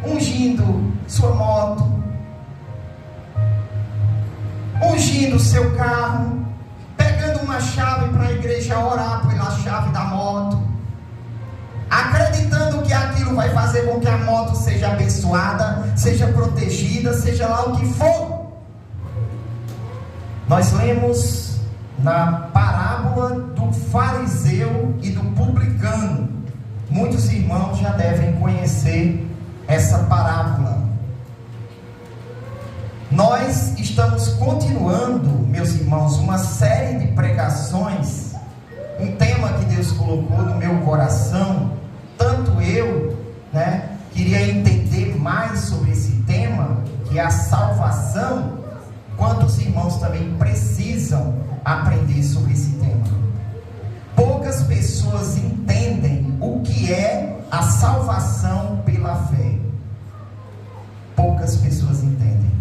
ungindo sua moto, ungindo seu carro, pegando uma chave para a igreja orar pela chave da moto, acreditando que aquilo vai fazer com que a moto seja abençoada, seja protegida, seja lá o que for. Nós lemos na parábola do fariseu e do publicano. Muitos irmãos já devem conhecer essa parábola. Nós estamos continuando, meus irmãos, uma série de pregações, um tema que Deus colocou no meu coração. Tanto eu, queria entender mais sobre esse tema, que é a salvação, quanto os irmãos também precisam aprender sobre esse tema. Poucas pessoas entendem o que é a salvação pela fé. Poucas pessoas entendem.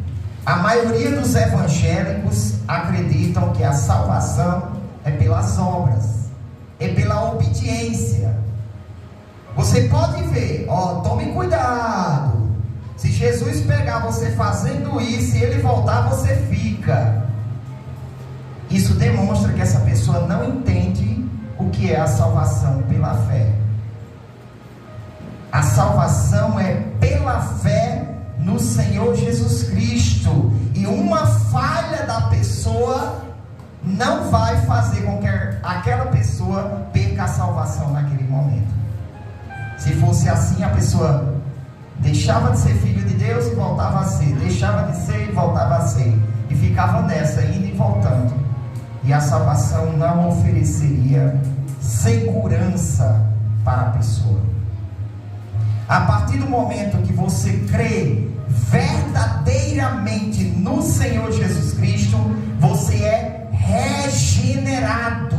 A maioria dos evangélicos acreditam que a salvação é pelas obras, é pela obediência. Você pode ver, tome cuidado. Se Jesus pegar você fazendo isso e ele voltar, você fica. Isso demonstra que essa pessoa não entende o que é a salvação pela fé. A salvação é pela fé no Senhor Jesus Cristo. E uma falha da pessoa não vai fazer com que aquela pessoa perca a salvação naquele momento. Se fosse assim, a pessoa deixava de ser filho de Deus e voltava a ser, deixava de ser e voltava a ser, e ficava nessa, indo e voltando, e a salvação não ofereceria segurança para a pessoa. A partir do momento que você crê verdadeiramente no Senhor Jesus Cristo, você é regenerado,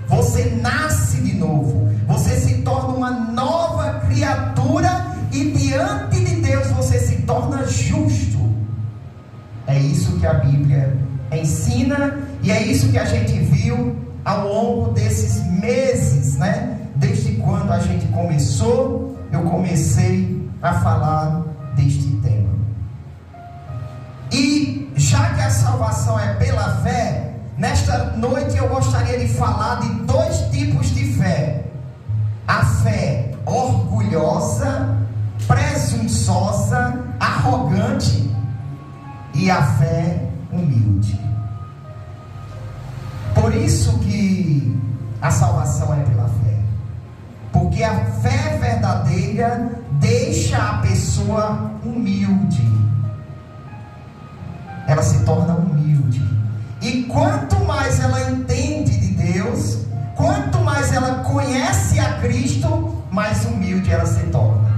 você nasce de novo, você se torna uma nova criatura, e diante de Deus você se torna justo. É isso que a Bíblia ensina, e é isso que a gente viu ao longo desses meses, desde quando a gente começou, eu comecei a falar deste tema. E já que a salvação é pela fé, nesta noite eu gostaria de falar de dois tipos de fé: a fé orgulhosa, presunçosa, arrogante, e a fé humilde. Por isso que a salvação é pela fé, porque a fé verdadeira deixa a pessoa humilde, ela se torna humilde, e quanto mais ela entende de Deus, quanto mais ela conhece a Cristo, mais humilde ela se torna.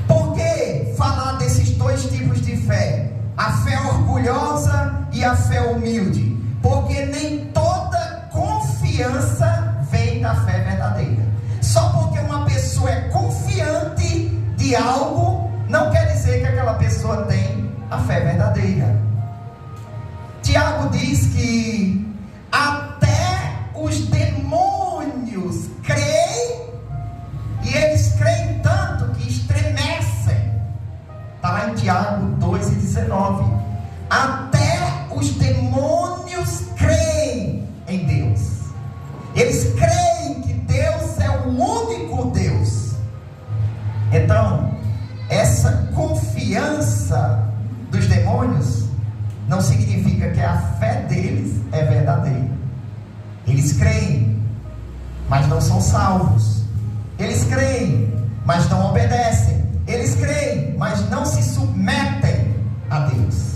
Por que falar desses dois tipos de fé? A fé orgulhosa e a fé humilde. Porque nem toda confiança vem da fé verdadeira. Só porque uma pessoa é confiante de algo, não quer dizer que aquela pessoa tem a fé verdadeira. Tiago diz que até os demônios creem, e eles creem tanto que estremecem. Está lá em Tiago 2,19. Até os demônios creem em Deus. Eles creem que Deus é o único Deus. Então, essa confiança dos demônios não significa que a fé deles é verdadeira. Eles creem, mas não são salvos. Eles creem, mas não obedecem. Eles creem, mas não se submetem a Deus.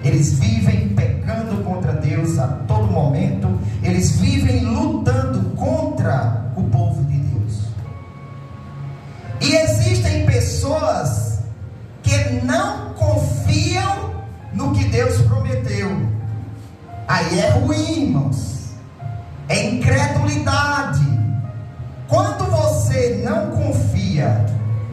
Eles vivem pecando contra Deus a todo momento. Eles vivem lutando contra o povo de Deus. E existem pessoas que não confiam no que Deus prometeu. Aí é ruim, irmãos. É incredulidade. Quando você não confia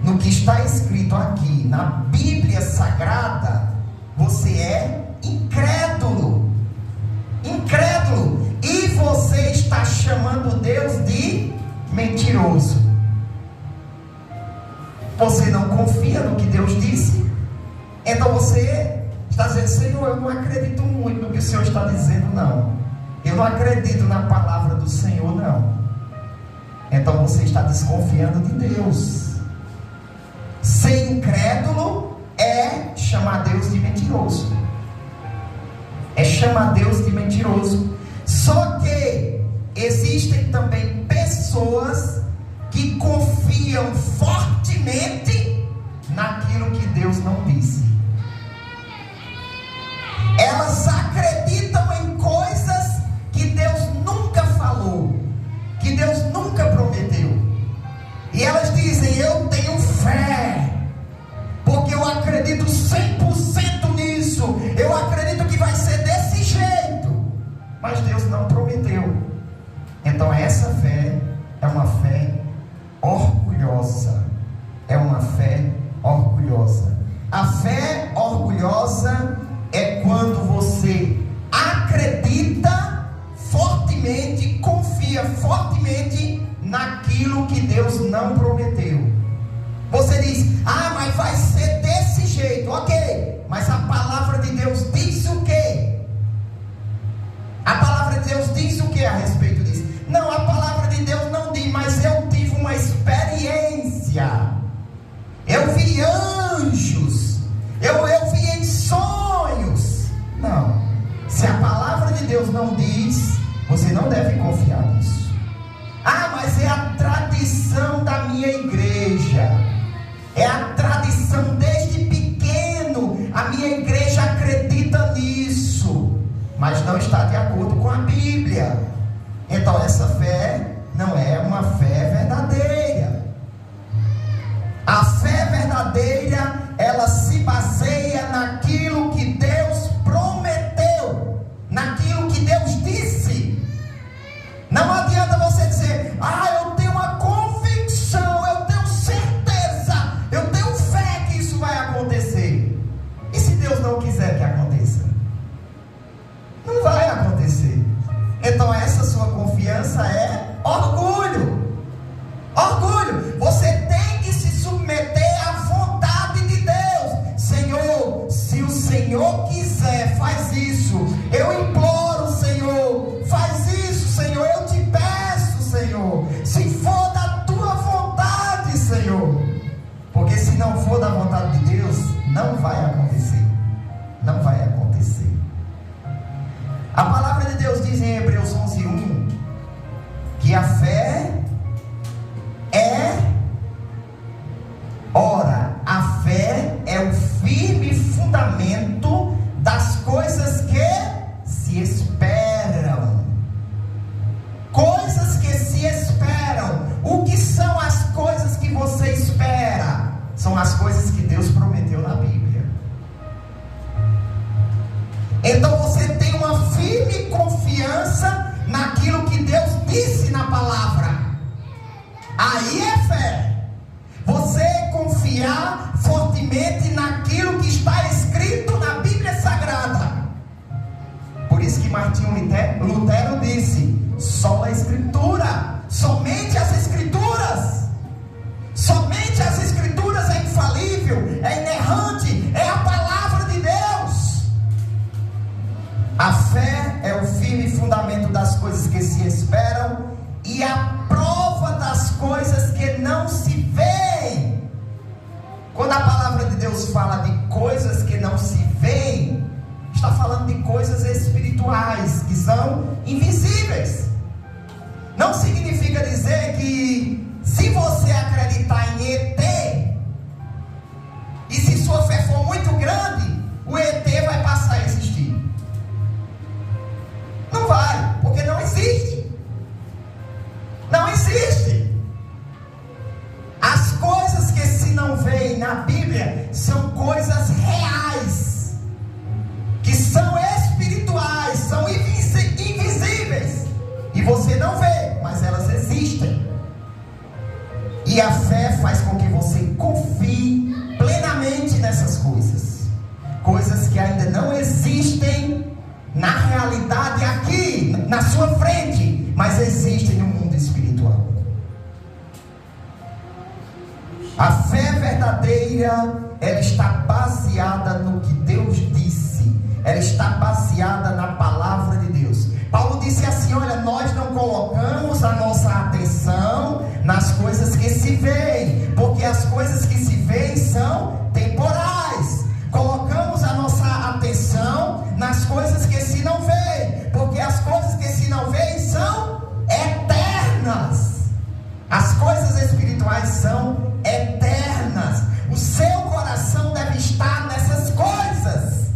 no que está escrito aqui na Bíblia Sagrada, você é incrédulo. Incrédulo. E você está chamando Deus de mentiroso. Você não confia no que Deus disse. Então você está dizendo: Senhor, eu não acredito muito no que o Senhor está dizendo, não. Eu não acredito na palavra do Senhor, não. Então você está desconfiando de Deus. Ser incrédulo é chamar Deus de mentiroso. É chamar Deus de mentiroso. Só que existem também pessoas que confiam fortemente naquilo que Deus não disse. Elas acreditam em coisas que Deus nunca falou, que Deus nunca prometeu. E elas dizem: eu tenho fé, porque eu acredito 100% nisso. Eu acredito que vai ser desse jeito. Mas Deus não prometeu. Então essa fé é uma fé orgulhosa. É uma fé orgulhosa. A fé orgulhosa é quando você acredita fortemente, confia fortemente naquilo que Deus não prometeu. Você diz: ah, mas vai ser desse jeito. Ok, mas a palavra de Deus diz o quê? A palavra de Deus diz o que a respeito disso? Não, a palavra de Deus não diz, mas eu tive uma experiência. Eu vi anjos. Eu vi em sonhos. Não. Se a palavra de Deus não diz, você não deve confiar nisso. Ah, mas é a tradição da minha igreja. É a tradição desde pequeno. A minha igreja acredita nisso. Mas não está de acordo com a Bíblia. Então essa fé não é uma fé verdadeira. A fé verdadeira, ela se baseia naquilo que Deus prometeu, naquilo que Deus disse. Não adianta você dizer: ah, eu tenho uma convicção, eu tenho certeza, eu tenho fé que isso vai acontecer. E se Deus não quiser que aconteça? Não vai acontecer. Então essa sua confiança é orgulho. Orgulho. Você tem que se submeter à vontade de Deus. Senhor, se o Senhor quiser, faz isso. Eu imploro, Senhor, faz isso, Senhor. Eu te peço, Senhor, se for da tua vontade, Senhor. Porque se não for da vontade de Deus, não vai acontecer. Não vai acontecer. A palavra de Deus diz em Hebreus 11:1 que a fé a fé é o firme fundamento das coisas que se esperam. Coisas que se esperam. O que são as coisas que você espera? São as coisas que Deus prometeu na Bíblia. Então você tem uma firme confiança naquilo que Deus disse na palavra. Aí é fé. Você confiar fortemente naquilo que está escrito na Bíblia Sagrada. Por isso que Martinho Lutero disse: só a Escritura, somente as Escrituras. Somente as Escrituras é infalível, é inerrante, é a palavra de Deus. A fé é o firme fundamento das coisas que se esperam e a prova das coisas que não se veem. Quando a palavra de Deus fala de coisas que não se veem, está falando de coisas espirituais que são invisíveis. Não significa dizer que se você acreditar em ET, e se sua fé for muito grande, o ET vai passar a existir. Não vai, porque não existe. Não existe. As coisas que se não veem na Bíblia são coisas reais, que são espirituais, são invisíveis, e você não vê, mas elas existem. E a fé faz com que você confie plenamente nessas coisas, coisas que ainda não existem na realidade aqui, na sua frente, mas existem no mundo espiritual. A fé verdadeira, ela está baseada no que Deus disse. Ela está baseada na palavra de Deus. Paulo disse assim: olha, nós não colocamos a nossa atenção nas coisas que se veem, porque as coisas que se veem são temporais. Colocamos a nossa atenção nas coisas que se não veem, porque as coisas que se não veem são eternas. As coisas espirituais são eternas. O seu coração deve estar nessas coisas,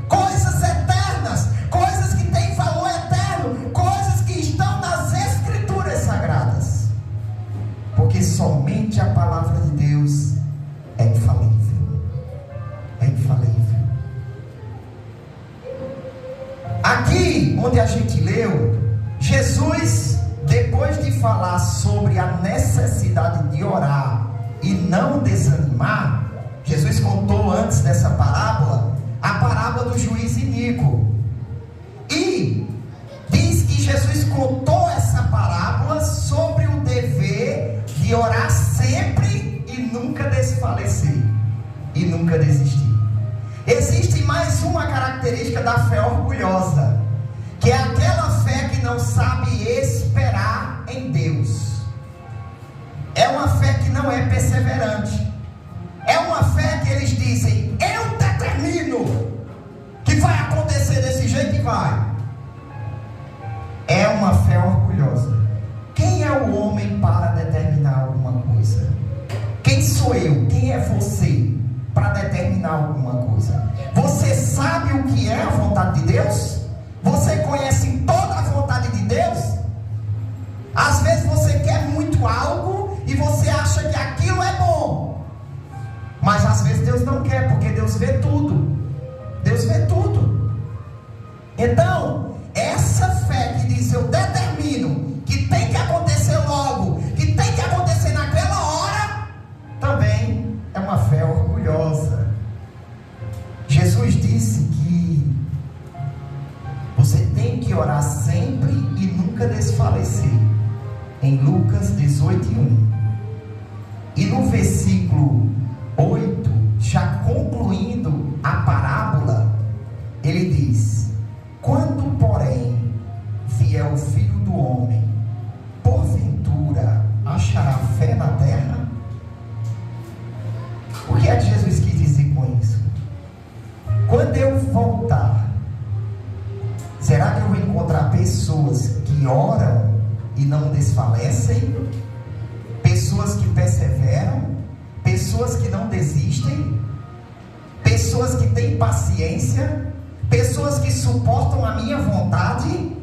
coisas eternas, coisas que têm valor eterno, coisas que estão nas escrituras sagradas, porque somente a palavra de Deus é infalível. É infalível. Aqui onde a gente leu, Jesus, depois de falar sobre a necessidade de orar e não desanimar, Jesus contou antes dessa parábola a parábola do juiz iníquo. E diz que Jesus contou essa parábola sobre o dever de orar sempre e nunca desfalecer e nunca desistir. Existe mais uma característica da fé orgulhosa, que é aquela fé que não sabe esperar em Deus. É uma fé que não é perseverante. É uma fé que eles dizem: eu determino que vai acontecer desse jeito e vai. É uma fé orgulhosa. Quem é o homem para determinar alguma coisa? Quem sou eu? Quem é você para determinar alguma coisa? Você sabe o que é a vontade de Deus? Você conhece toda a vontade de Deus? Às vezes você quer muito algo e você acha que aquilo é bom, mas às vezes Deus não quer, porque Deus vê tudo. Deus vê tudo. Então, essa fé que diz: eu determino que tem que acontecer logo, que tem que acontecer naquela hora, também é uma fé orgulhosa. Jesus disse que você tem que orar sempre e nunca desfalecer, em Lucas 18:1. E no versículo 8, já concluindo a parábola, ele diz: quando porém vier o Filho do Homem, porventura achará fé na terra? O que é que Jesus quis dizer com isso? Quando eu voltar, será que eu vou encontrar pessoas que oram e não desfalecem? Pessoas que perseveram? Pessoas que não desistem? Pessoas que têm paciência? Pessoas que suportam a minha vontade?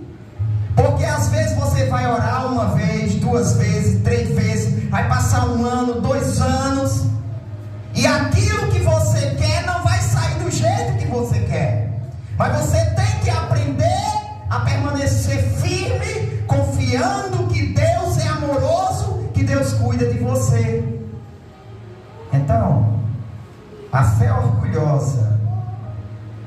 Porque às vezes você vai orar uma vez, 2 vezes, 3 vezes, vai passar 1 ano, 2 anos, e aquilo que você quer não vai sair do jeito que você quer. Mas você tem que aprender a permanecer firme, confiando que Deus é amoroso, que Deus cuida de você. Então, a fé orgulhosa,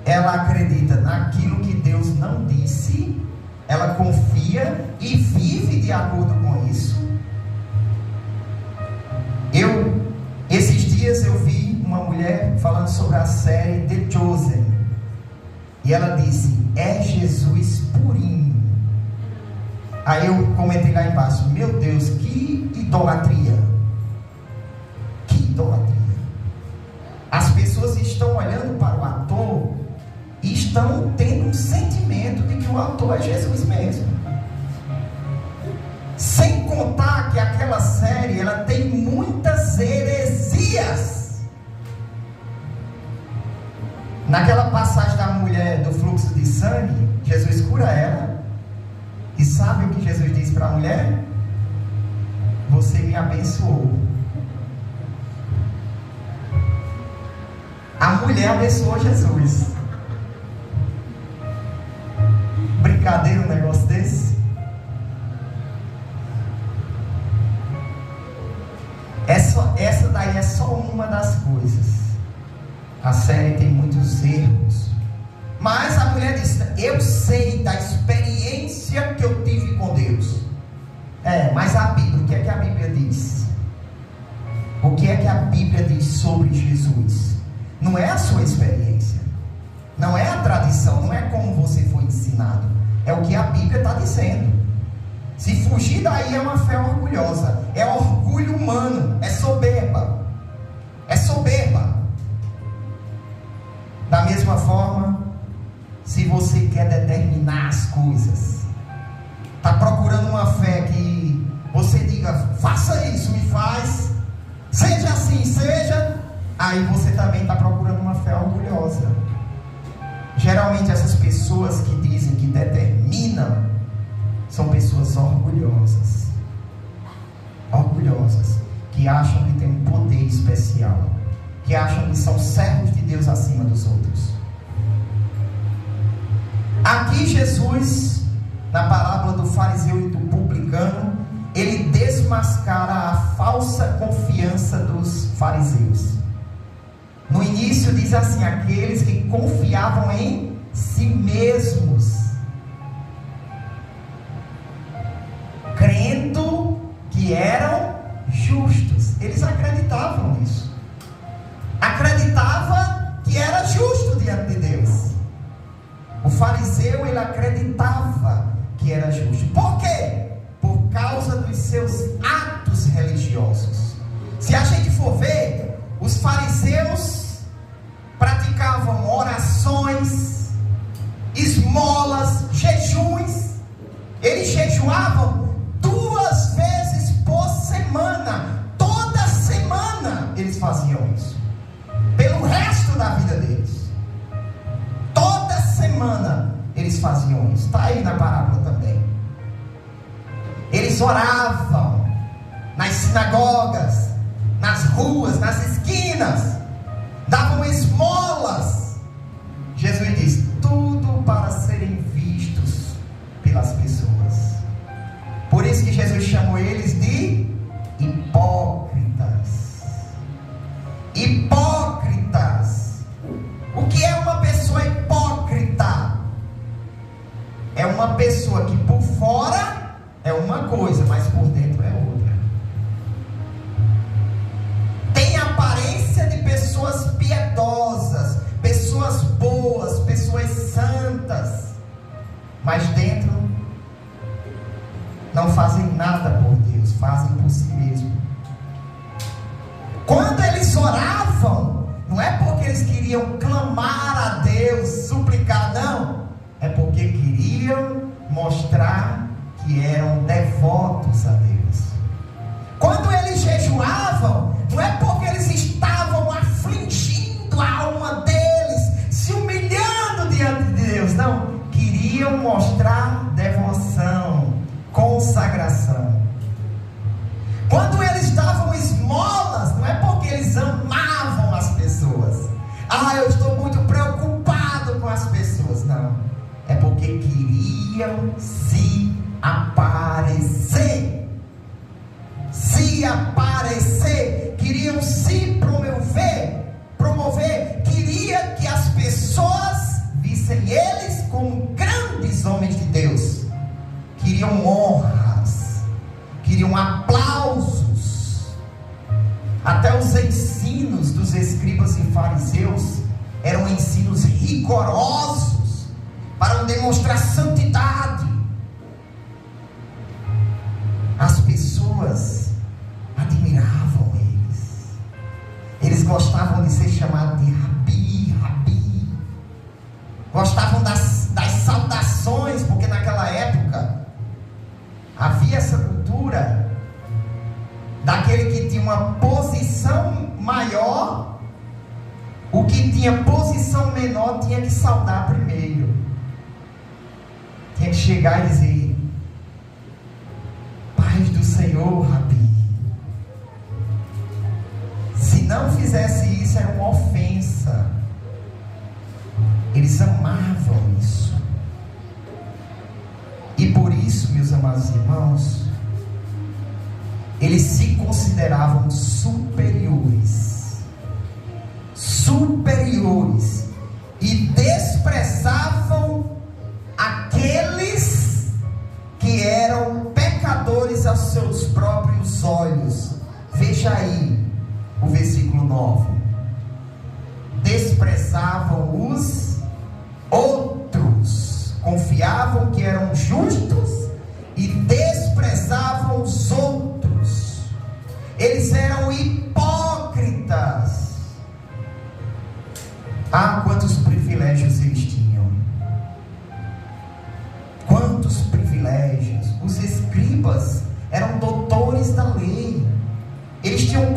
ela acredita naquilo que Deus não disse, ela confia e vive de acordo com isso. Esses dias eu vi uma mulher falando sobre a série The Chosen, e ela disse: é Jesus purinho. Aí eu comentei lá embaixo: meu Deus, que idolatria! Que idolatria! As pessoas estão olhando para o ator e estão tendo um sentimento de que o ator é Jesus mesmo. Sem contar que aquela série, ela tem muitas heresias. Naquela passagem da mulher do fluxo de sangue, Jesus cura ela. E sabe o que Jesus disse para a mulher? Você me abençoou. A mulher abençoou Jesus. Brincadeira um negócio desse? Essa daí é só uma das coisas. A série tem muitos erros, mas a mulher disse: eu sei da experiência que eu tive com Deus. Mas a Bíblia, o que é que a Bíblia diz? O que é que a Bíblia diz sobre Jesus? Não é a sua experiência, não é a tradição, não é como você foi ensinado, é o que a Bíblia está dizendo. Se fugir daí é uma fé orgulhosa, é orgulho humano, é soberba. É soberba. Da mesma forma, se você quer determinar as coisas, está procurando uma fé que você diga, faça isso, me faz, seja assim, seja, aí você também está procurando uma fé orgulhosa. Geralmente essas pessoas que dizem que determinam, são pessoas orgulhosas, que acham que têm um poder especial, que acham que são servos de Deus acima dos outros. Aqui Jesus, na parábola do fariseu e do publicano, ele desmascara a falsa confiança dos fariseus. No início diz assim, aqueles que confiavam em si mesmos, crendo que eram justos. Eles acreditavam nisso. Acreditava que era justo diante de Deus. O fariseu, ele acreditava que era justo. Por quê? Por causa dos seus atos religiosos. Se a gente for ver, os fariseus praticavam orações, esmolas, jejuns. Eles jejuavam 2 vezes por semana. Toda semana eles faziam isso, pelo resto da vida deles. Toda semana eles faziam isso. Está aí na parábola também. Eles oravam nas sinagogas, nas ruas, nas esquinas, davam esmolas. Jesus diz, tudo para serem vistos pelas pessoas. Por isso que Jesus chamou eles de hipócritas. Hipócritas. O que é uma pessoa hipócrita? É uma pessoa que por fora é uma coisa, mas por dentro é outra. Tem aparência de pessoas piedosas, pessoas boas, pessoas santas, mas dentro não fazem nada por Deus, fazem por si mesmo. Quando eles oravam, não é porque eles queriam clamar a Deus, suplicar, não. É porque queriam mostrar que eram devotos a Deus. Quando eles jejuavam, não é porque eles estavam afligindo a alma deles, se humilhando diante de Deus, não. Queriam mostrar devoção, consagração. Quando eles davam esmolas, não é porque eles amavam as pessoas. Eu estou muito preocupado com as pessoas. Não, é porque queriam se aparecer. Se aparecer, queriam se promover, queria que as pessoas vissem eles como grandes homens de Deus. Queriam honras, queriam aplausos. Até os ensinos dos escribas e fariseus eram ensinos rigorosos para demonstrar santidade. As pessoas admiravam eles. Eles gostavam de ser chamados de Rabi, Rabi. Gostavam das saudações, porque naquela época havia essa cultura daquele que tinha uma posição maior, o que tinha posição menor tinha que saudar primeiro. Tinha que chegar e dizer, paz do Senhor, Rabi. Se não fizesse isso, era uma ofensa. Eles amavam isso. E por isso, meus amados irmãos, eles se consideravam superiores e desprezavam aqueles que eram pecadores aos seus próprios olhos. Veja aí,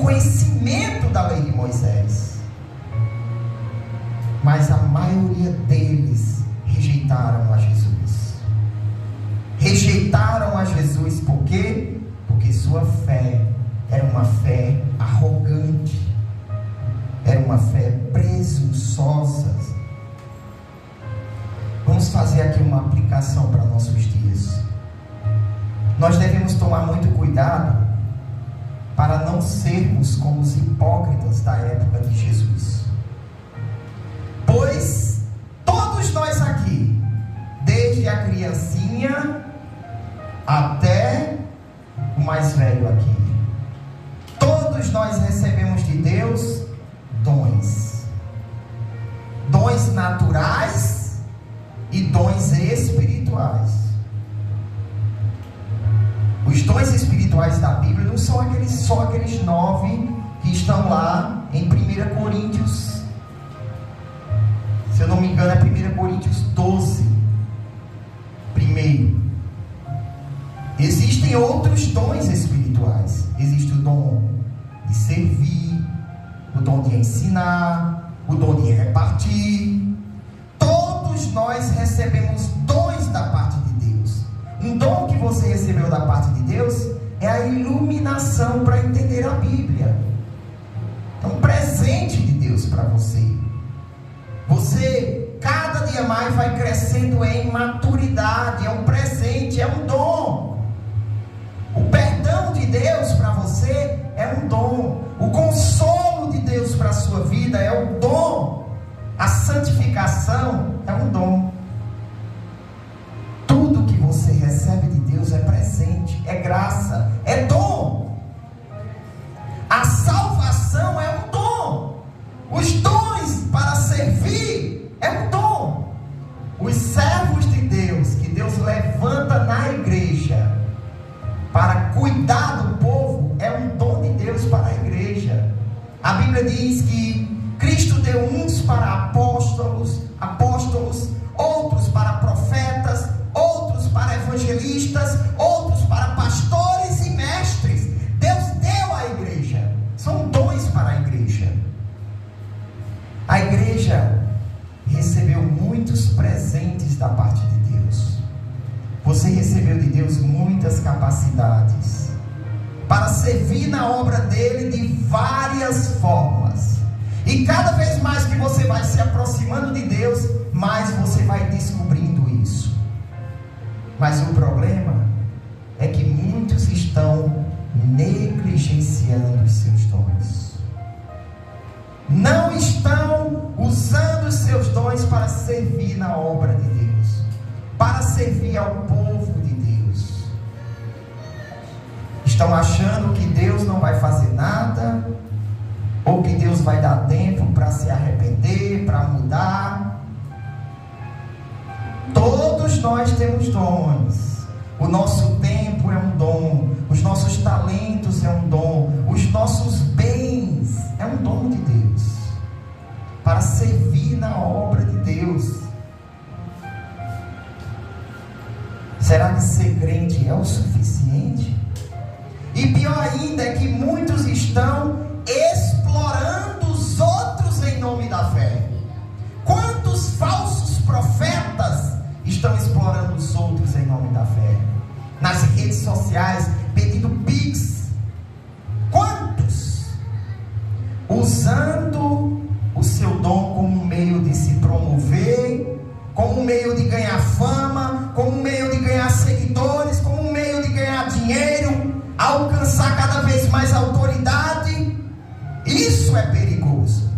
conhecimento da lei de Moisés. Mas a maioria deles rejeitaram a Jesus. Rejeitaram a Jesus por quê? Porque sua fé era uma fé arrogante, era uma fé presunçosa. Vamos fazer aqui uma aplicação para nossos dias. Nós devemos tomar muito cuidado para não sermos como os hipócritas da época de Jesus. Pois todos nós aqui, desde a criancinha até o mais velho aqui, todos nós recebemos de Deus dons. Dons naturais e dons espirituais. Os dons espirituais da Bíblia não são só aqueles 9 que estão lá em 1 Coríntios. Se eu não me engano, é 1 Coríntios 12. Primeiro. Existem outros dons espirituais. Existe o dom de servir, o dom de ensinar, o dom de repartir. Todos nós recebemos dons da parte de Deus. Um dom que você recebeu da parte de Deus é a iluminação para entender a Bíblia. É um presente de Deus para você. Você cada dia mais vai crescendo em maturidade. É um presente, é um dom. O perdão de Deus para você é um dom. O consolo de Deus para a sua vida é um dom. A santificação é um dom. Tudo que você recebe de Deus é presente, é graça, é dom. A salvação é um dom. Os dons para servir é um dom. Os servos de Deus que Deus levanta na igreja para cuidar do povo é um dom de Deus para a igreja. A Bíblia diz que Cristo deu uns para apóstolos, outros para profetas, outros para evangelistas, outros para pastores e mestres. Deus deu à igreja. São dons para a igreja. A igreja recebeu muitos presentes da parte de Deus. Você recebeu de Deus muitas capacidades para servir na obra dele de várias formas. E cada vez mais que você vai se aproximando de Deus, mais você vai descobrindo isso. Mas o problema é que muitos estão negligenciando os seus dons. Não estão usando os seus dons para servir na obra de Deus, para servir ao povo de Deus. Estão achando que Deus não vai fazer nada, ou que Deus vai dar tempo para se arrepender, para mudar. Todos nós temos dons. O nosso tempo é um dom, os nossos talentos é um dom, os nossos bens é um dom de Deus, para servir na obra de Deus. Será que ser crente é o suficiente? E pior ainda é que muitos estão explorando os outros em nome da fé. Quantos falsos profetas estão explorando os outros em nome da fé? Nas redes sociais, pedindo pix. Quantos? Usando o seu dom como um meio de se promover, como um meio de ganhar fama, como um meio de ganhar seguidores, como um meio de ganhar dinheiro, alcançar cada vez mais autoridade. Isso é perigoso.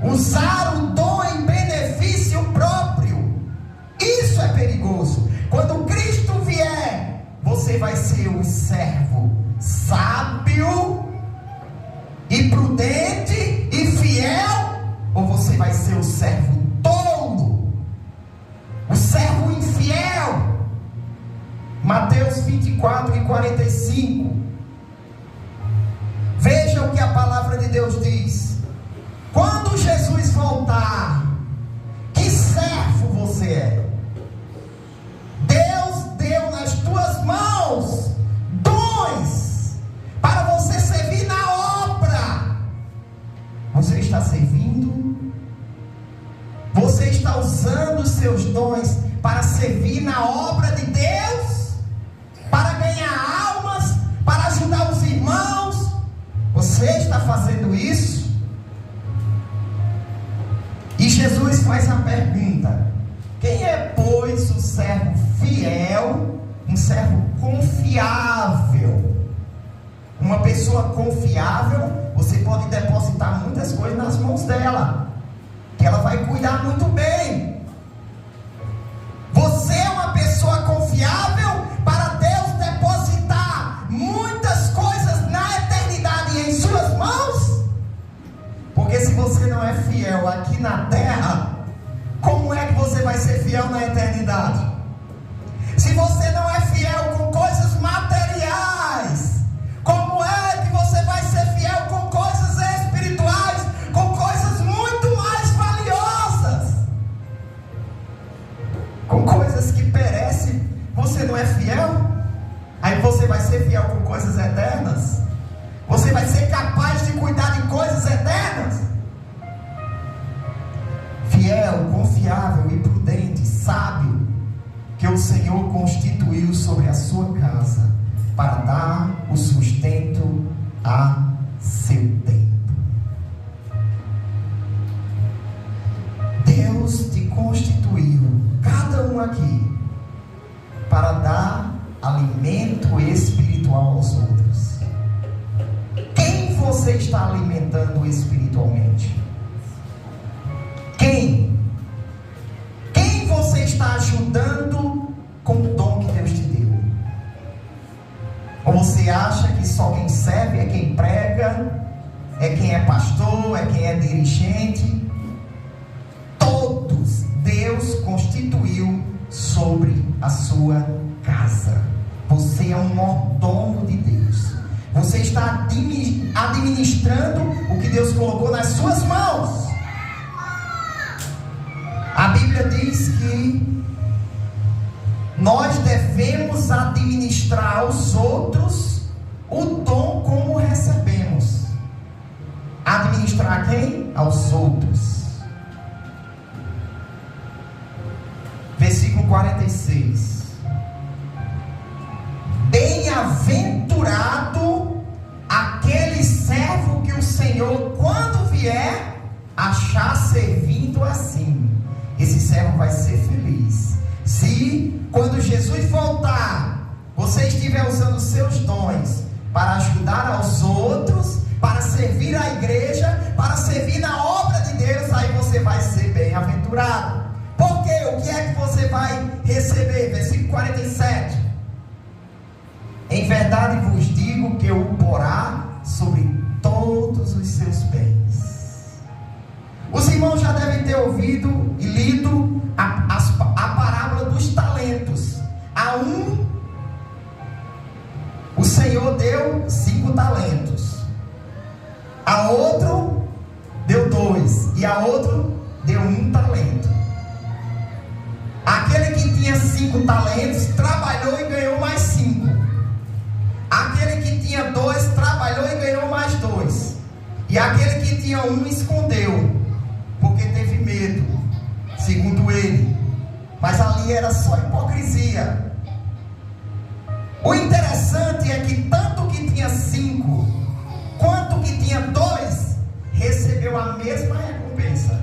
Usar o dom em benefício próprio, isso é perigoso. Quando Cristo vier, você vai ser um servo sábio e prudente e fiel, ou você vai ser o servo tolo, o servo infiel? Mateus 24 e 45. Veja o que a palavra de Deus diz. Quando Jesus voltar, que servo você é? Deus deu nas tuas mãos dons para você servir na obra. está servindo? Você está usando os seus dons para servir na obra de Deus? Para ganhar almas? Para ajudar os irmãos? Você está fazendo isso? E Jesus faz a pergunta: quem é, pois, o servo fiel, um servo confiável? Uma pessoa confiável, você pode depositar muitas coisas nas mãos dela, que ela vai cuidar muito bem. Você é uma pessoa confiável para Deus depositar muitas coisas na eternidade em suas mãos? Porque se você não é fiel aqui na terra, como é que você vai ser fiel na eternidade? Se você não é fiel com coisas materiais, como é que você vai ser fiel com coisas espirituais, com coisas muito mais valiosas, com coisas que perecem? Você não é fiel? Aí você vai ser fiel com coisas eternas? Você vai ser capaz de cuidar de coisas eternas? Fiel, confiável e prudente, sábio, que o Senhor constituiu sobre a sua casa, para dar o sustento a seu tempo. Deus te constituiu, cada um aqui, para dar alimento espiritual aos outros. Quem você está alimentando espiritualmente? Quem você está ajudando com o dom que Deus te deu? Ou você acha que só quem serve é quem prega, é quem é pastor, é quem é dirigente? Todos Deus constituiu sobre a sua casa. Você é um mordomo de Deus. Você está administrando o que Deus colocou nas suas mãos. A Bíblia diz que nós devemos administrar aos outros o dom como recebemos. Administrar a quem? Aos outros. Versículo 46. Bem-aventurado aquele servo que o Senhor, quando vier, achar servindo assim. Esse servo vai ser feliz. Se, quando Jesus voltar, você estiver usando os seus dons para ajudar aos outros, para servir a igreja, para servir na obra de Deus, aí você vai ser bem-aventurado. Por quê? O que é que você vai receber? Versículo 47. Em verdade vos digo que o porá sobre todos os seus bens. Os irmãos já devem ter ouvido e lido a parábola dos talentos. A um, o Senhor deu 5 talentos. A outro, deu 2. E a outro, deu 1 talento. Aquele que tinha 5 talentos, trabalhou e ganhou mais 5. Aquele que tinha 2, trabalhou e ganhou mais 2. E aquele que tinha 1, escondeu, porque teve medo, segundo ele. Mas ali era só hipocrisia. O interessante é que tanto que tinha 5 quanto que tinha 2 recebeu a mesma recompensa.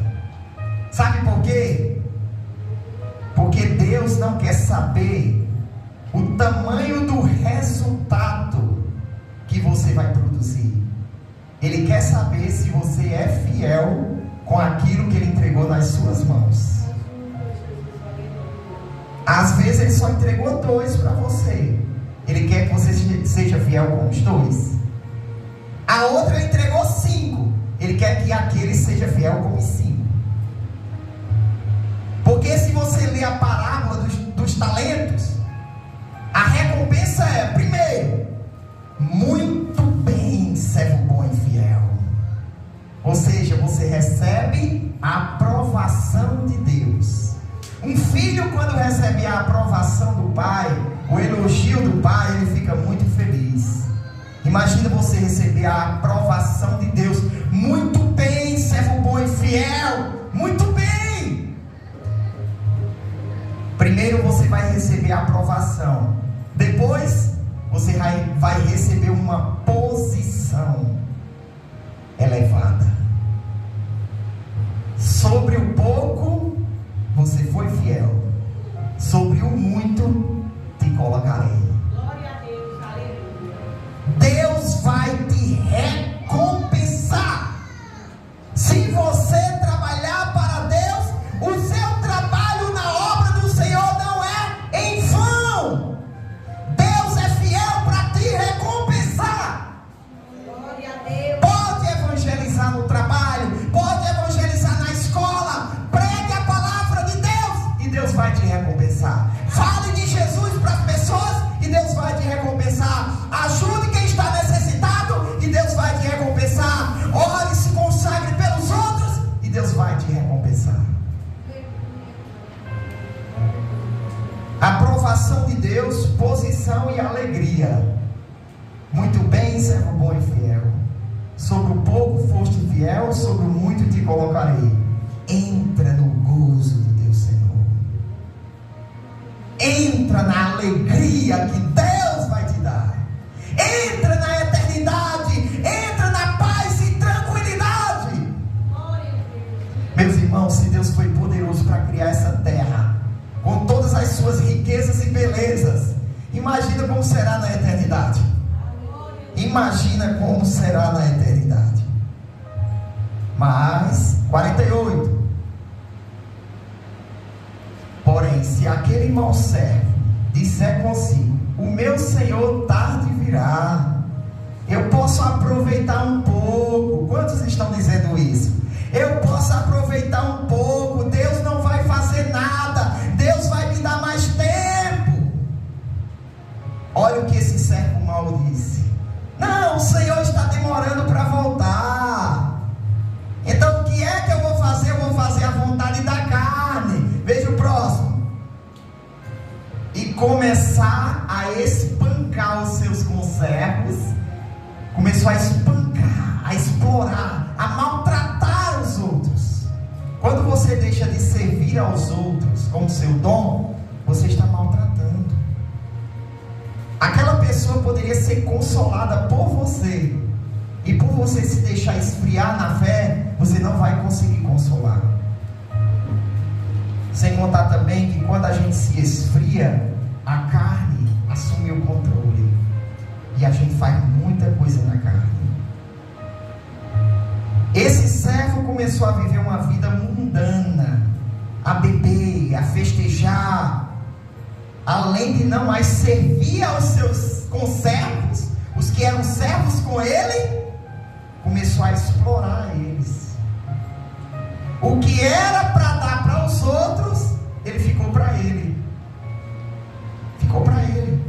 Sabe por quê? Porque Deus não quer saber o tamanho do resultado que você vai produzir. Ele quer saber se você é fiel com aquilo que Ele entregou nas suas mãos. Às vezes Ele só entregou 2 para você. Ele quer que você seja fiel com os 2. A outra Ele entregou 5. Ele quer que aquele seja fiel com os 5. Porque se você ler a parábola dos talentos, a recompensa é, primeiro, muito bem, servo bom e fiel. Ou seja, você recebe a aprovação de Deus. Um filho, quando recebe a aprovação do pai, o elogio do pai, ele fica muito feliz. Imagina você receber a aprovação de Deus. Muito bem, servo fiel. Muito bem. Primeiro você vai receber a aprovação. Depois você vai receber uma posição elevada. Sobre o pouco você foi fiel, sobre o muito te colocarei. Glória a Deus, aleluia. Deus vai te recompensar. Se você trabalhar para Deus, o seu trabalho na obra do Senhor não é em vão. Deus é fiel para te recompensar. Glória a Deus. Pode evangelizar no trabalho, pode evangelizar na escola, pregue a palavra de Deus e Deus vai te recompensar. Fale de Jesus para as pessoas e Deus vai te recompensar. Ajude quem está necessitado e Deus vai te recompensar. Ore e se consagre pelos outros e Deus vai te recompensar. Aprovação de Deus, posição e alegria. Muito bem, servo bom e fiel. Sobre o pouco foste fiel, sobre o muito te colocarei. Entra no gozo do teu Senhor. Entra na alegria que Deus vai te dar. Entra na eternidade. Entra na paz e tranquilidade. Meus irmãos, se Deus foi poderoso para criar essa terra, com todas as suas riquezas e belezas, imagina como será na eternidade. Imagina como será na eternidade. Mas, 48. Porém, se aquele mau servo disser consigo: o meu Senhor tarde virá, eu posso aproveitar um pouco. Quantos estão dizendo isso? Eu posso aproveitar um pouco, Deus não vai fazer nada, Deus vai me dar mais tempo. Olha o que esse servo mau disse: não, o Senhor está demorando para voltar. Então o que é que eu vou fazer? Eu vou fazer a vontade da carne. Veja o próximo. E começar a espancar os seus conservos. Começou a espancar, a explorar, a maltratar os outros. Quando você deixa de servir aos outros com o seu dom, você está maltratando. Aquela pessoa poderia ser consolada por você, e por você se deixar esfriar na fé, você não vai conseguir consolar. Sem contar também que quando a gente se esfria, a carne assume o controle, e a gente faz muita coisa na carne. Esse servo começou a viver uma vida mundana, a beber, a festejar, além de não mais servir aos seus conservos, os que eram servos com ele, começou a explorar eles. O que era para dar para os outros, ele ficou para ele. Ficou para ele.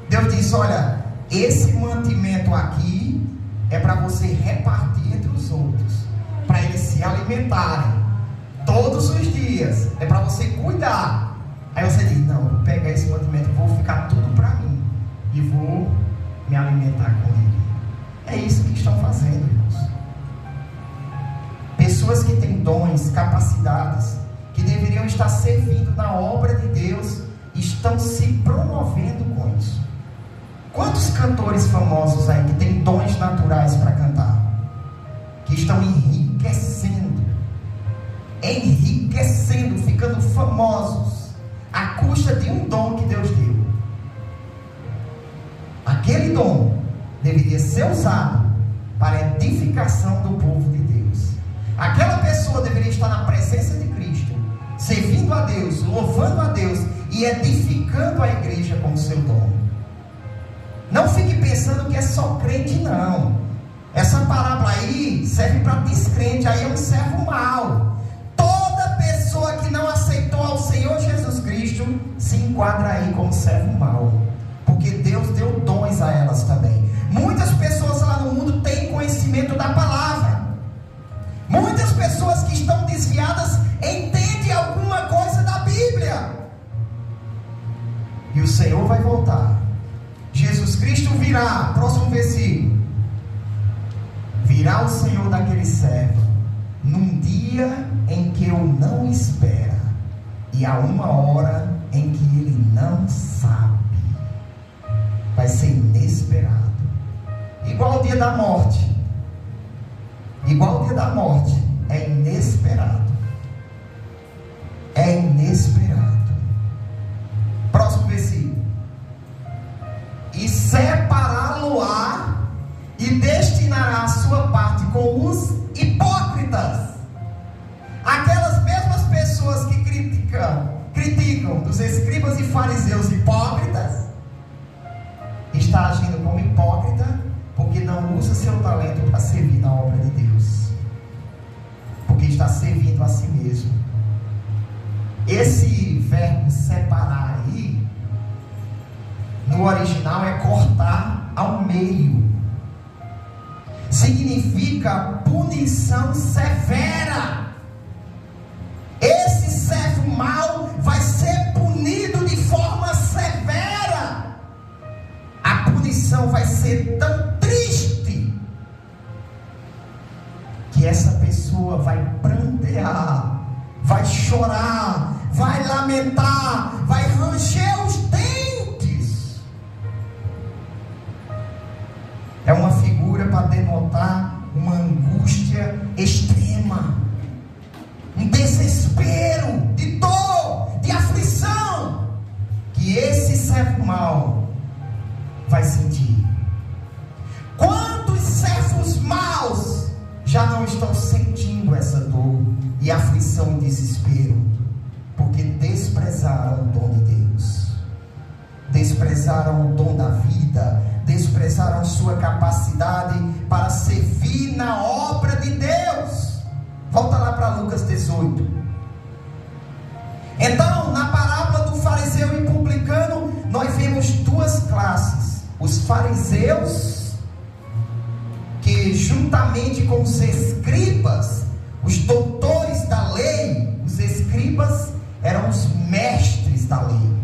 Deus disse: olha, esse mantimento aqui é para você repartir entre os outros, para eles se alimentarem todos os dias, é para você cuidar. Aí você diz: não, vou pegar esse mantimento, vou ficar tudo para mim e vou me alimentar com ele. É isso que estão fazendo, irmãos. Pessoas que têm dons, capacidades, que deveriam estar servindo na obra de Deus, estão se promovendo com isso. Quantos cantores famosos aí que têm dons naturais para cantar, que estão enriquecendo, ficando famosos, à custa de um dom que Deus deu? Aquele dom deveria ser usado para a edificação do povo de Deus. Aquela pessoa deveria estar na presença de Cristo, servindo a Deus, louvando a Deus e edificando a igreja com o seu dom. Não fique pensando que é só crente, não. Essa parábola aí serve para descrente, aí é um servo mau. Toda pessoa que não aceitou ao Senhor Jesus Cristo se enquadra aí como servo mau, porque Deus deu dons a elas também. Muitas pessoas lá no mundo têm conhecimento da palavra. Muitas pessoas que estão desviadas entendem alguma coisa da Bíblia. E o Senhor vai voltar. Jesus Cristo virá. Próximo versículo. Virá o Senhor daquele servo num dia E há uma hora em que ele não sabe. Vai ser inesperado. Igual o dia da morte. Igual o dia da morte. É inesperado. É inesperado. Próximo versículo. E separá-lo-á e destinará a sua parte com os hipócritas. Aquelas mesmas pessoas que criticam dos escribas e fariseus hipócritas, está agindo como hipócrita, porque não usa seu talento para servir na obra de Deus, porque está servindo a si mesmo. Esse verbo separar aí, no original é cortar ao meio. Significa punição severa. Esse servo mau vai ser punido de forma severa. A punição vai ser tão triste que essa pessoa vai prantear, vai chorar, vai lamentar, vai ranger os dentes. É uma figura para denotar uma angústia extrema, um desespero, de dor, de aflição, que esse servo mau vai sentir. Quantos servos maus já não estão sentindo essa dor e aflição e desespero, porque desprezaram o dom de Deus, desprezaram o dom da vida, desprezaram sua capacidade para servir na obra de Deus. Volta lá para Lucas 18. Então, na parábola do fariseu e publicano, nós vemos duas classes: os fariseus, que juntamente com os escribas, os doutores da lei, os escribas eram os mestres da lei.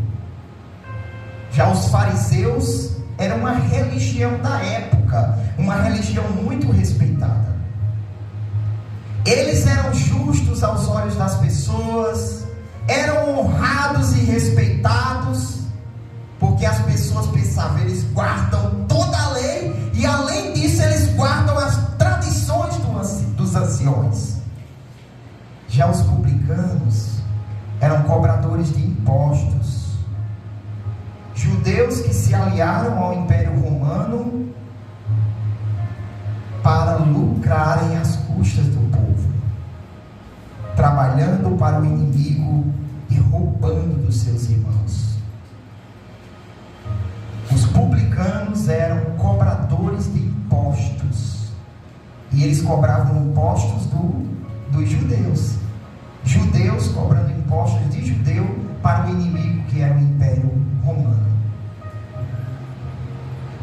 Já os fariseus eram uma religião da época, uma religião muito respeitada. Eles eram justos aos olhos das pessoas, eram honrados e respeitados, porque as pessoas pensavam, eles guardam toda a lei, e além disso eles guardam as tradições dos anciões. Já os publicanos eram cobradores de impostos, judeus que se aliaram ao Império Romano para lucrarem às custas do povo, trabalhando para o inimigo e roubando dos seus irmãos. Os publicanos eram cobradores de impostos, e eles cobravam impostos dos judeus. Judeus cobrando impostos de judeu para o inimigo, que era o Império Romano.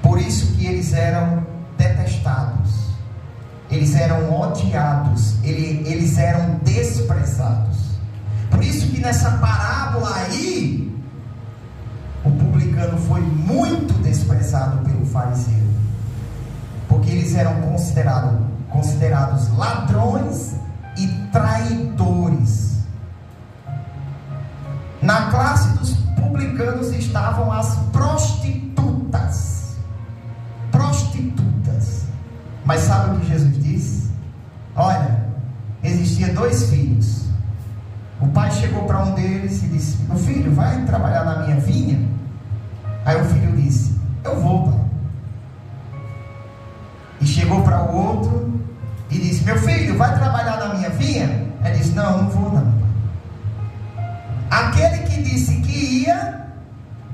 Por isso que eles eram detestados, eles eram odiados, eles eram desprezados. Por isso que nessa parábola aí, o publicano foi muito desprezado pelo fariseu, porque eles eram considerados ladrões e traidores. Na classe dos publicanos estavam as prostitutas. Mas sabe o que Jesus disse? Olha, existia 2 filhos. O pai chegou para um deles e disse: meu filho, vai trabalhar na minha vinha? Aí o filho disse: eu vou, pai. E chegou para o outro e disse: meu filho, vai trabalhar na minha vinha? Ele disse: não vou não, pai. Aquele que disse que ia,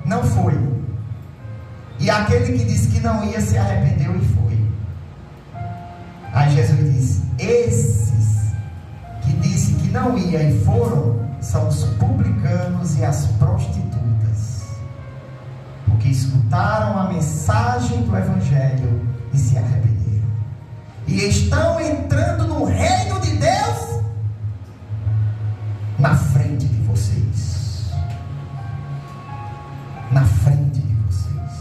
não foi. E aquele que disse que não ia, se arrependeu e foi. Aí Jesus disse: esses que disse que não ia e foram, são os publicanos e as prostitutas, porque escutaram a mensagem do Evangelho e se arrependeram, e estão entrando no reino de Deus na frente de vocês. Na frente de vocês.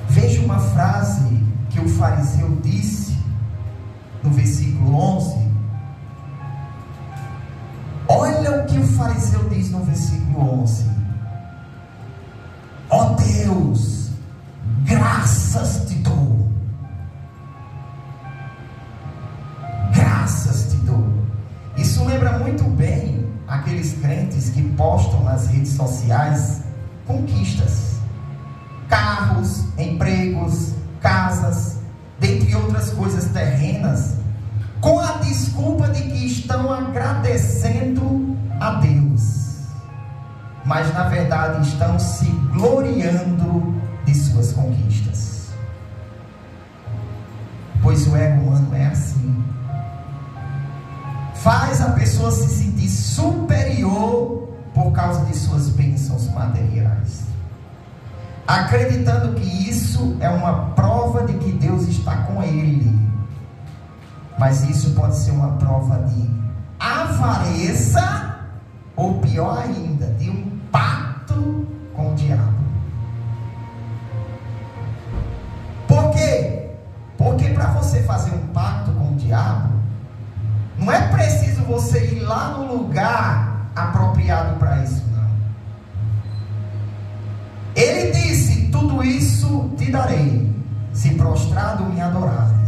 Veja uma frase que o fariseu disse no versículo 11: olha fariseu diz no versículo 11: ó Deus, graças te dou. Graças te dou. Isso lembra muito bem aqueles crentes que postam nas redes sociais conquistas, carros, empregos, casas, dentre outras coisas terrenas, com a desculpa de que estão agradecendo a Deus, mas na verdade estão se gloriando de suas conquistas. Pois o ego humano é assim, faz a pessoa se sentir superior por causa de suas bênçãos materiais, acreditando que isso é uma prova de que Deus está com ele. Mas isso pode ser uma prova de avareza, ou pior ainda, de um pacto com o diabo. Por quê? Porque para você fazer um pacto com o diabo, não é preciso você ir lá no lugar apropriado para isso, não. Ele disse: tudo isso te darei, se prostrado me adorares.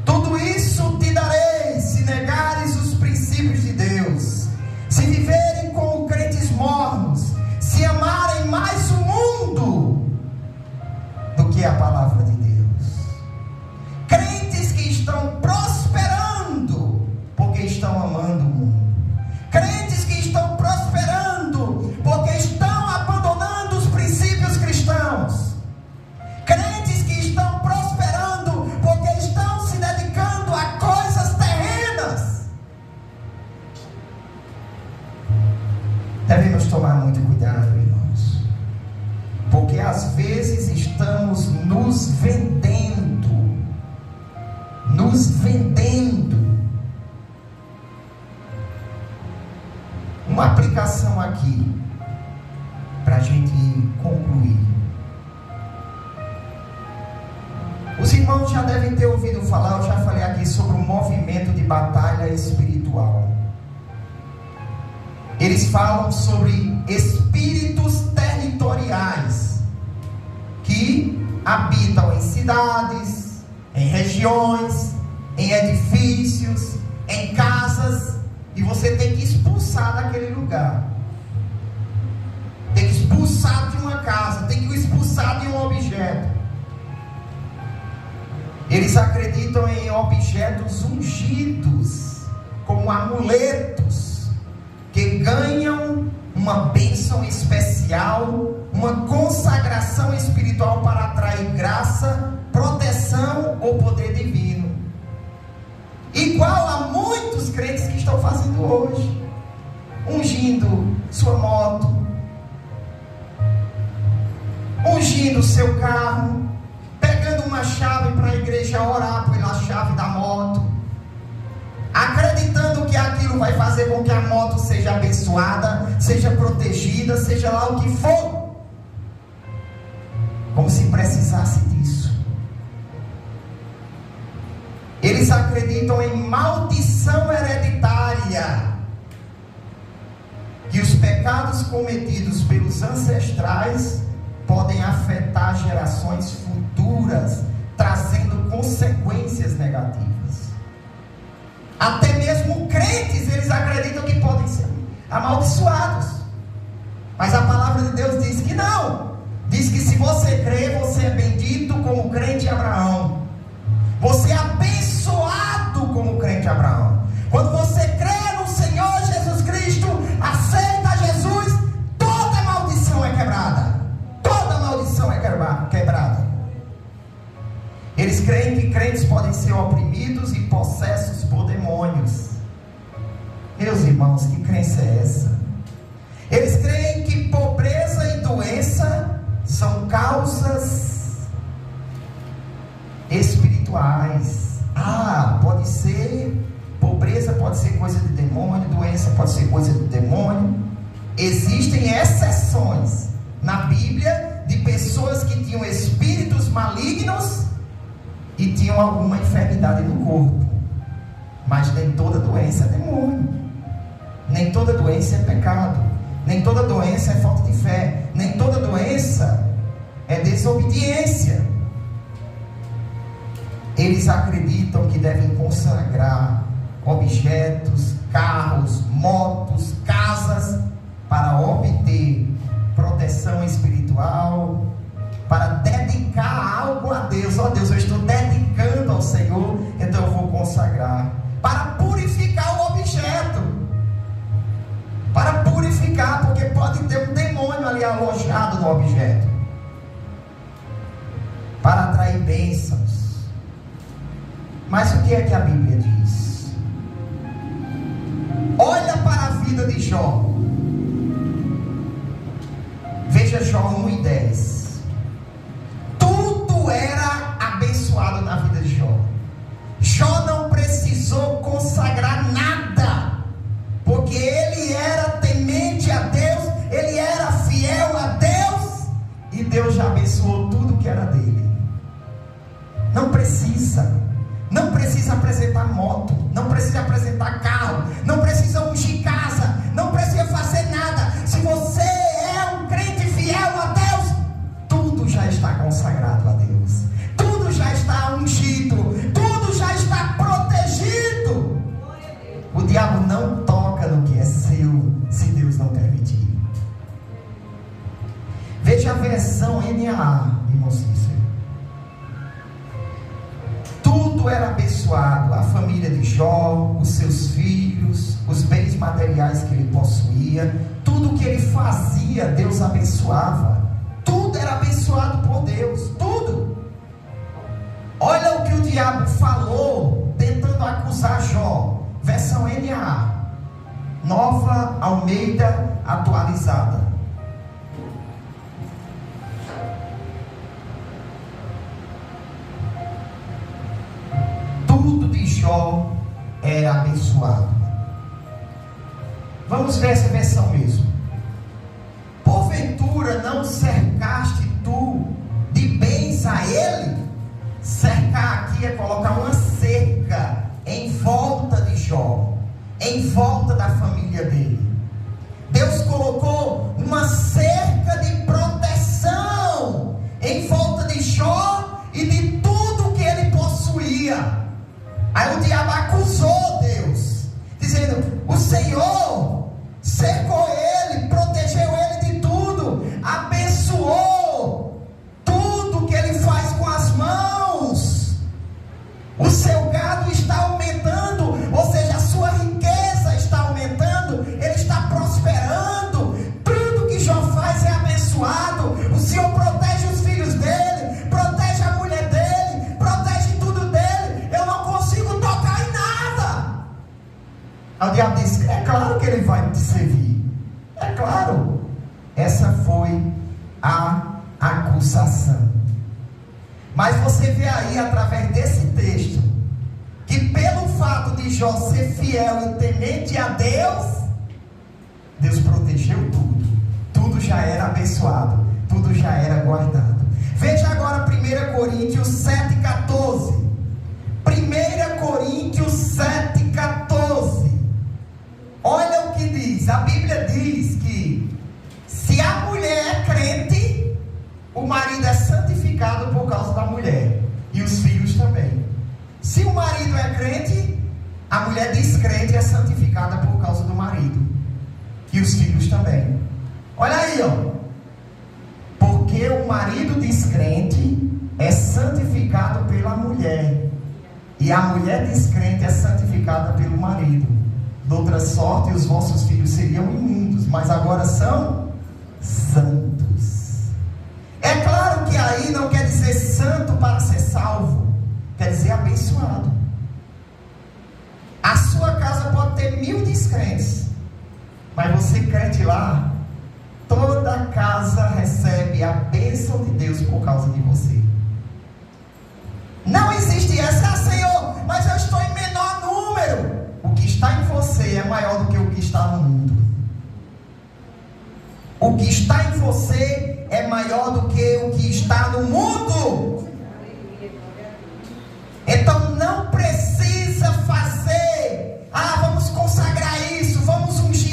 Tudo isso te darei, se negares os princípios de Deus, se viverem como crentes mornos, se amarem mais o mundo do que a palavra de Deus. Crentes que estão prosperando porque estão amando o mundo. Crentes que estão prosperando porque estão abandonando os princípios cristãos. Crentes que estão prosperando porque estão se dedicando a coisas terrenas. Devemos tomar muito cuidado, irmãos, porque às vezes estamos nos vendendo. Uma aplicação aqui, para a gente concluir. Os irmãos já devem ter ouvido falar, eu já falei aqui sobre o movimento de batalha espiritual. Eles falam sobre espíritos territoriais que habitam em cidades, em regiões, em edifícios, em casas, e você tem que expulsar daquele lugar. Tem que expulsar de uma casa, tem que expulsar de um objeto. Eles acreditam em objetos ungidos, como amuletos, que ganham uma bênção especial, uma consagração espiritual para atrair graça, proteção ou poder divino. Igual a muitos crentes que estão fazendo hoje, ungindo sua moto, ungindo seu carro, pegando uma chave para a igreja orar pela chave da moto, acreditando que aquilo vai fazer com que a moto seja abençoada, seja protegida, seja lá o que for, como se precisasse disso. Eles acreditam em maldição hereditária, que os pecados cometidos pelos ancestrais podem afetar gerações futuras, trazendo consequências negativas. Até mesmo crentes, eles acreditam que podem ser amaldiçoados. Mas a palavra de Deus diz que não. Diz que se você crê, você é bendito como o crente Abraão. Você é abençoado como o crente Abraão. Quando você crê no Senhor Jesus Cristo, aceita Jesus, toda maldição é quebrada. Toda maldição é quebrada. Eles creem que crentes podem ser oprimidos e possessos por demônios. Meus irmãos, que crença é essa? Eles creem que pobreza e doença são causas espirituais. Pode ser pobreza, pode ser coisa de demônio, doença pode ser coisa de demônio. Existem exceções na Bíblia de pessoas que tinham espíritos malignos e tinham alguma enfermidade no corpo, mas nem toda doença é demônio. Nem toda doença é pecado. Nem toda doença é falta de fé. Nem toda doença é desobediência. Eles acreditam que devem consagrar objetos, carros, motos, casas para obter proteção espiritual, para dedicar algo a Deus. Ó Deus, eu estou dedicando ao Senhor, então eu vou consagrar. Para purificar o objeto. Para purificar, porque pode ter um demônio ali alojado no objeto. Para atrair bênçãos. Mas o que é que a Bíblia diz? Olha para a vida de Jó. Veja Jó 1:10. Tudo era abençoado na vida de Jó. Jó não precisou consagrar nada, porque ele era temente a Deus, ele era fiel a Deus, e Deus já abençoou tudo que era dele. Não precisa apresentar moto, não precisa apresentar carro, não precisa ungir casa, não precisa fazer nada. Se você é um crente fiel a Deus, tudo já está consagrado a Deus, tudo já está ungido, tudo já está protegido. O diabo não toca no que é seu, se Deus não permitir. Veja a versão NAA, irmão Cícero. Tudo era abençoado, a família de Jó, os seus filhos, os bens materiais que ele possuía, tudo que ele fazia, Deus abençoava. Tudo era abençoado por Deus, tudo. Olha o que o diabo falou, tentando acusar Jó. Versão NAA, Nova Almeida Atualizada. Tudo de Jó era abençoado. Vamos ver essa versão mesmo. Porventura não cercaste tu de bens a ele? Cercar aqui é colocar uma cerca em volta de Jó, em volta da família dele. Deus colocou uma cerca de proteção em volta de Jó e de tudo que ele possuía. Aí o diabo acusou Deus, dizendo: o Senhor cercou ele, protegeu ele de tudo, abençoou tudo que ele faz com as mãos. O seu gado está aumentando, ou seja, a sua riqueza está aumentando, ele está prosperando, tudo que Jó faz é abençoado. O Senhor protege os filhos dele, protege a mulher dele, protege tudo dele. Eu não consigo tocar em nada. Aí o diabo disse: é claro que ele vai te servir, é claro. Essa foi a acusação. Mas você vê aí, através desse texto, que pelo fato de Jó ser fiel e temente a Deus, Deus protegeu tudo. Tudo já era abençoado, tudo já era guardado. Veja agora 1 Coríntios 7,14. 1 Coríntios 7,14. Olha o que diz. A Bíblia diz que se a mulher é crente, o marido é santificado por causa da mulher, e os filhos também. Se o marido é crente, a mulher descrente é santificada por causa do marido, e os filhos também. Olha aí, ó. Porque o marido descrente é santificado pela mulher, e a mulher descrente é santificada pelo marido. De outra sorte, os vossos filhos seriam imundos, mas agora são santos. É claro que aí não quer dizer santo para ser salvo, quer dizer abençoado. A sua casa pode ter 1000 descrentes, mas você crente lá, toda a casa recebe a bênção de Deus por causa de você. Não existe essa: Senhor, mas eu estou em menor número. O que está em você é maior do que o que está no mundo. O que está em você é maior do que o que está no mundo. Então não precisa fazer: vamos consagrar isso, vamos ungir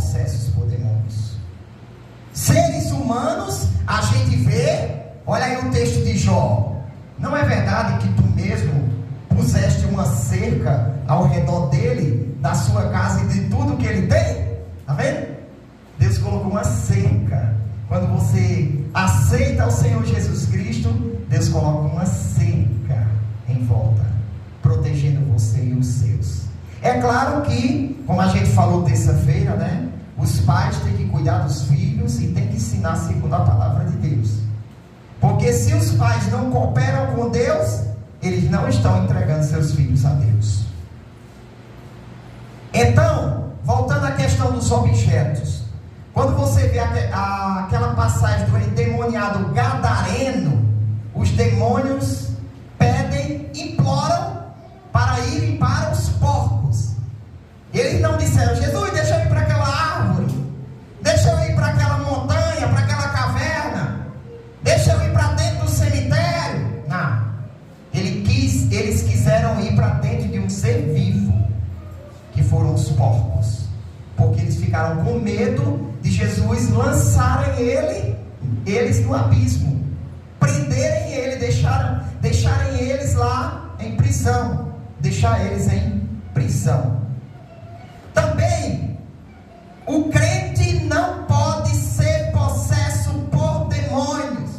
possessos por demônios. Seres humanos, a gente vê, olha aí o texto de Jó. Não é verdade que tu mesmo puseste uma cerca ao redor dele, da sua casa e de tudo que ele tem? Está vendo? Deus colocou uma cerca. Quando você aceita o Senhor Jesus Cristo, Deus coloca uma cerca em volta, protegendo você e os seus. É claro que, como a gente falou terça-feira, né? Os pais têm que cuidar dos filhos e têm que ensinar segundo a palavra de Deus. Porque se os pais não cooperam com Deus, eles não estão entregando seus filhos a Deus. Então, voltando à questão dos objetos. Quando você vê aquela passagem do endemoniado gadareno, os demônios pedem, imploram para irem para os porcos. Eles não disseram: Jesus, deixa eu ir para aquela árvore, deixa eu ir para aquela montanha, para aquela caverna, deixa eu ir para dentro do cemitério. Não. Eles quiseram ir para dentro de um ser vivo, que foram os porcos, porque eles ficaram com medo de Jesus lançarem eles no abismo, prenderem ele, deixarem eles lá em prisão, deixar eles em prisão. Também, o crente não pode ser possesso por demônios.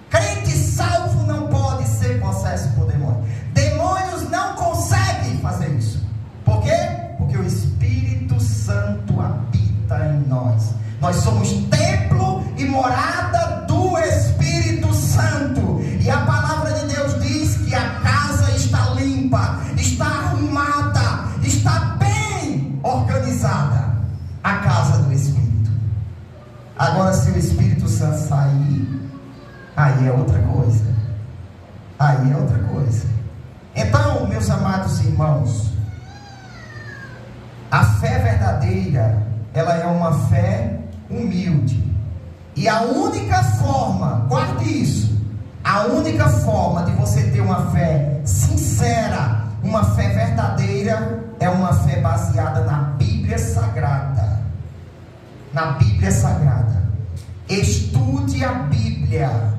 Crente salvo não pode ser possesso por demônios. Demônios não conseguem fazer isso. Por quê? Porque o Espírito Santo habita em nós. Nós somos templo e morada do Espírito Santo. E a palavra de Deus diz que a casa está limpa, está arrumada, está bem organizada. A casa do Espírito. Agora, se o Espírito Santo sair, aí é outra coisa. Aí é outra coisa. Então, meus amados irmãos, a fé verdadeira, ela é uma fé humilde. E a única forma, guarde isso, a única forma de você ter uma fé sincera, uma fé verdadeira, é uma fé baseada na Bíblia Sagrada. Na Bíblia Sagrada. Estude a Bíblia.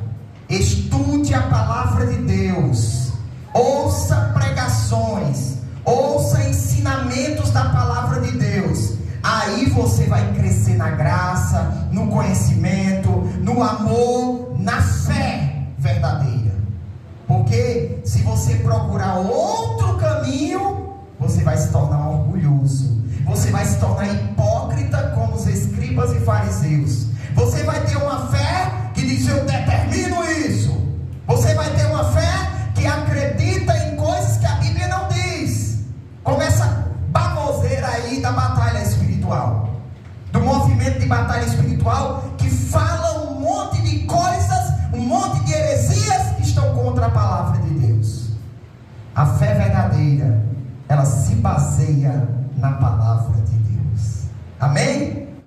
Estude a palavra de Deus. Ouça pregações. Ouça ensinamentos da palavra de Deus. Aí você vai crescer na graça, no conhecimento, no amor, na fé verdadeira. Porque se você procurar outro caminho, você vai se tornar orgulhoso. Você vai se tornar hipócrita como os escribas e fariseus. Você vai ter uma fé que diz: eu determino isso. Você vai ter uma fé que acredita em coisas que a Bíblia não diz. Como essa baboseira aí da batalha espiritual, do movimento de batalha espiritual, que fala um monte de coisas, um monte de heresias que estão contra a palavra de Deus. A fé verdadeira, ela se baseia na palavra de Deus. Amém?